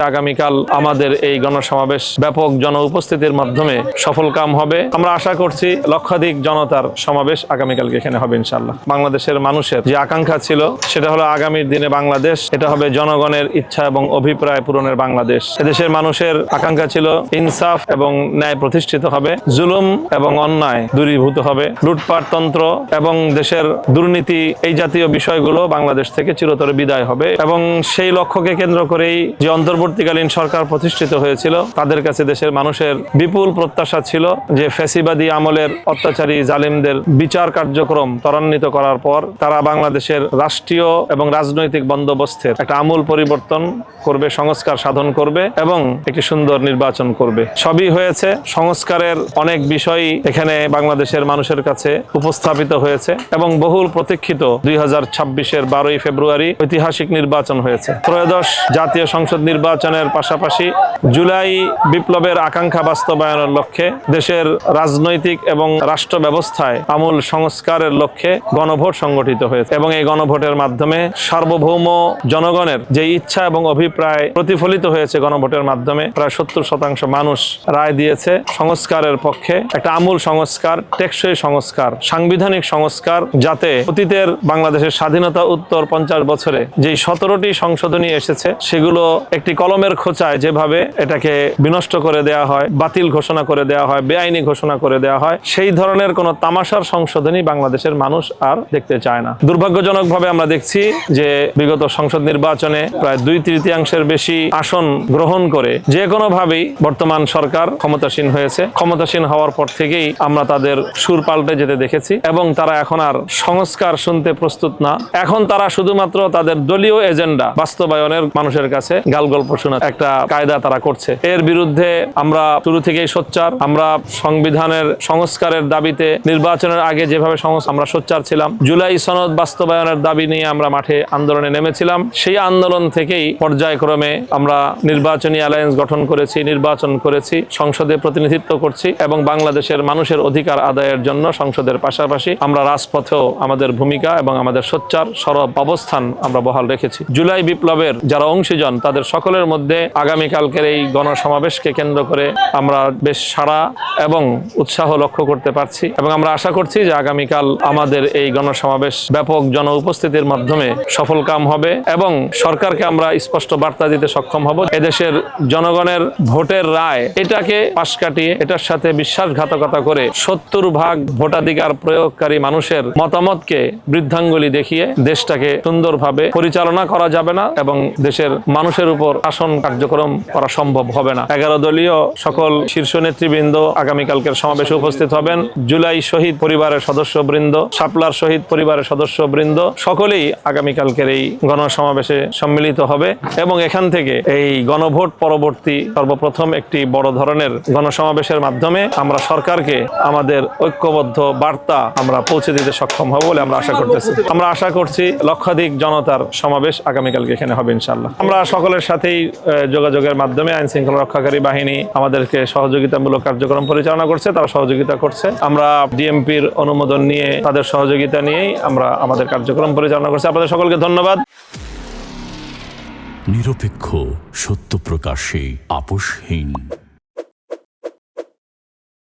আগামীকাল আমাদের এই গণসমাবেশ ব্যাপক জন উপস্থিতির মাধ্যমে সফলকাম হবে। আমরা আশা করছি লক্ষাধিক জনতার সমাবেশ আগামীকালকে এখানে হবে ইনশাআল্লাহ। বাংলাদেশের মানুষের যে আকাঙ্ক্ষা ছিল সেটা হলো আগামীর দিনে বাংলাদেশ এটা হবে জনগণের ইচ্ছা এবং অভিপ্রায় পূরণের বাংলাদেশ। এদেশের মানুষের আকাঙ্ক্ষা ছিল ইনসাফ এবং ন্যায় প্রতিষ্ঠিত হবে, জুলুম এবং অন্যায় দূরীভূত হবে, লুটপাট তন্ত্র এবং দেশের দুর্নীতি এই জাতীয় বিষয়গুলো বাংলাদেশ থেকে চিরতরে বিদায় হবে। এবং সেই লক্ষ্যকে কেন্দ্র করেই যে অন্তর্বর্তীকালীন সরকার প্রতিষ্ঠিত হয়েছিল তাদের কাছে দেশের মানুষের বিপুল প্রত্যাশা ছিল যে ফ্যাসিবাদী আমলের অত্যাচারী জালিমদের বিচার কার্যক্রম ত্বরান্বিত করার পর তারা বাংলাদেশের রাষ্ট্রীয় এবং রাজনৈতিক বন্দোবস্তের একটা আমূল পরিবর্তন করবে, সংস্কার সাধন করবে এবং একটি সুন্দর নির্বাচন করবে। সবই হয়েছে। সংস্কারের অনেক বিষয়ই এখানে বাংলাদেশের মানুষের কাছে উপস্থাপিত হয়েছে এবং বহুল প্রতীক্ষিত 2026-এর 12ই ফেব্রুয়ারি ঐতিহাসিক নির্বাচন হয়েছে। ত্রয়োদশ জাতীয় সংসদ নির্বাচনের পাশাপাশি জুলাই বিপ্লবের আকাঙ্ক্ষা বাস্তবায়নের লক্ষ্যে দেশের রাজনৈতিক এবং রাষ্ট্র ব্যবস্থায় আমূল সংস্কারের লক্ষ্যে গণভোট সংগঠিত হয়েছে এবং এই গণভোটের মাধ্যমে সার্বভৌম জনগণের যে ইচ্ছা এবং অভিপ্রায় প্রতিফলিত হয়েছে গণভোটের মাধ্যমে প্রায় 70% মানুষ রায় দিয়েছে সংস্কারের পক্ষে। একটা আমূল সংস্কার, টেকসই সংস্কার, সাংবিধানিক সংস্কার, যাতে অতীতের বাংলাদেশের স্বাধীনতা উত্তর 50 বছরে যেই 17টি সংশোধনী এসেছে সেগুলো একটি কলমের খোঁচায় যেভাবে এটাকে বিনষ্ট করে দেওয়া হয়, বাতিল ঘোষণা করে দেওয়া হয়, বেআইনি ঘোষণা করে দেওয়া হয়, সেই ধরনের কোনো তামাশার সংশোধনী বাংলাদেশের মানুষ আর দেখতে চায় না। দুর্ভাগ্যজনকভাবে আমরা দেখছি যে বিগত সংসদ নির্বাচনে প্রায় 2/3 বেশি আসন গ্রহণ করে যে কোনোভাবেই বর্তমান সরকার ক্ষমতাসীন হয়েছে। ক্ষমতাসীন হওয়ার পর থেকেই আমরা তাদের সুর পাল্টে যেতে দেখেছি এবং তারা এখন আর সংস্কার শুনতে প্রস্তুত না। এখন তারা শুধুমাত্র তাদের দলীয় এজেন্ডা বাস্তবায়নের মানুষের কাছে গালগল্প শোনা একটা কায়দা তারা করছে। এর বিরুদ্ধে আমরা শুরু থেকেই সোচ্চার। আমরা সংবিধানের সংস্কারের দাবিতে নির্বাচনের আগে যেভাবে আমরা সোচ্চার ছিলাম, জুলাই সনদ বাস্তবায়নের দাবি নিয়ে আমরা মাঠে আন্দোলনে নেমেছিলাম। সেই আন্দোলন থেকেই পর্যায়ক্রমে আমরা নির্বাচনী অ্যালায়েন্স গঠন করেছি, নির্বাচন করেছি, সংসদে প্রতিনিধিত্ব করছি এবং বাংলাদেশের মানুষের অধিকার আদায়ের জন্য সংসদের পাশাপাশি আমরা রাজপথেও আমাদের ভূমিকা এবং আমাদের সোচ্চার সরব অবস্থান আমরা বহাল রেখেছি। জুলাই বিপ্লবের যারা অংশীজন তাদের সকলের মধ্যে আগামীকালকের এই গণসমাবেশকে কেন্দ্র করে আমরা বেশ সাড়া এবং উৎসাহ লক্ষ্য করতে পারছি এবং আমরা আশা করছি যে আগামীকাল আমাদের এই গণসমাবেশ ব্যাপক জন উপস্থিতির মাধ্যমে সফলকাম হবে এবং সরকারকে আমরা স্পষ্ট বার্তা দিতে সক্ষম হব এদেশের জনগণের ভোটের রায় এটাকে পাশ কাটিয়ে এটার সাথে বিশ্বাসঘাতকতা করে 70% ভোটাধিকার প্রয়োগকারী মানুষের মতামতকে বৃদ্ধাঙ্গুলি দেখিয়ে দেশটাকে সুন্দরভাবে পরিচালনা করা যাবে না এবং দেশের মানুষের উপর শাসন কার্যক্রম করা সম্ভব হবে না। 11 দলীয় সকল শীর্ষ নেতৃবৃন্দ আগামীকালকের সমাবেশে উপস্থিত হবেন। জুলাই শহীদ পরিবারের সদস্যবৃন্দ, শাপলার শহীদ পরিবারের সদস্যবৃন্দ সকলেই আগামীকালকের এই গণসমাবেশে সম্মিলিত হবে এবং এখান থেকে এই গণভোট পরবর্তী সর্বপ্রথম একটি বড় ধরনের গণসমাবেশের মাধ্যমে আমরা সরকারকে আমাদের ঐক্যবদ্ধ বার্তা আমরা পৌঁছে দিতে সক্ষম হব বলে আমরা আশা করতেছি। আমরা আশা করছি লক্ষাধিক জনতার সমাবেশ আগামীকালকে এখানে হবে ইনশাআল্লাহ। আমরা সকলের সাথেই যোগাযোগের মাধ্যমে আইন শৃঙ্খলা রক্ষাকারী বাহিনী আমাদেরকে সহযোগিতামূলক কার্যক্রম পরিচালনা করছে, তারা সহযোগিতা করছে। আমরা ডিএমপির অনুমোদন নিয়ে তাদের সহযোগিতা নিয়েই আমরা আমাদের কার্যক্রম পরিচালনা করছি। আপনাদের সকলকে ধন্যবাদ। নিরপেক্ষ, সত্য প্রকাশে আপোষহীন।